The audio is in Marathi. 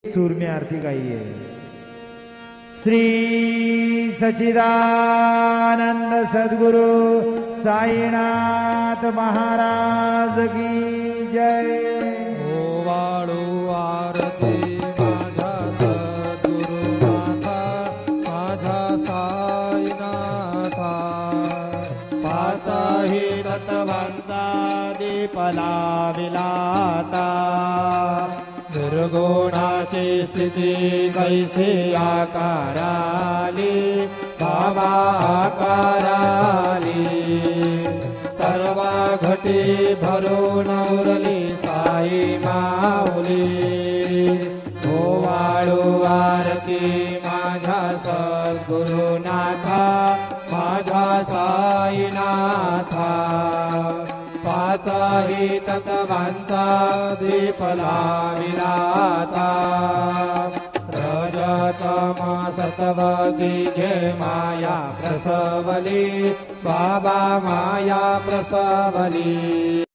सूर में आरती गाई है। श्री सच्चिदानंद सद्गुरु साईनाथ महाराज की जय। ओवाळू आरती माझा सद्गुरुनाथा, माझा साईनाथा। पाचही तत्वांचा दीप लाविलाता, निर्गुणाची स्थिती कैसी आकाराली, बाबा आकाराली। सर्व घटी भरून उरली साई माऊली, ओवाळू आरती माझा सद्गुरुनाथा, माझा साईनाथा। पाचही तत्वांचा दीप लाविलाता, रजतम सत्व तिघे माया प्रसवली, बाबा माया प्रसवली।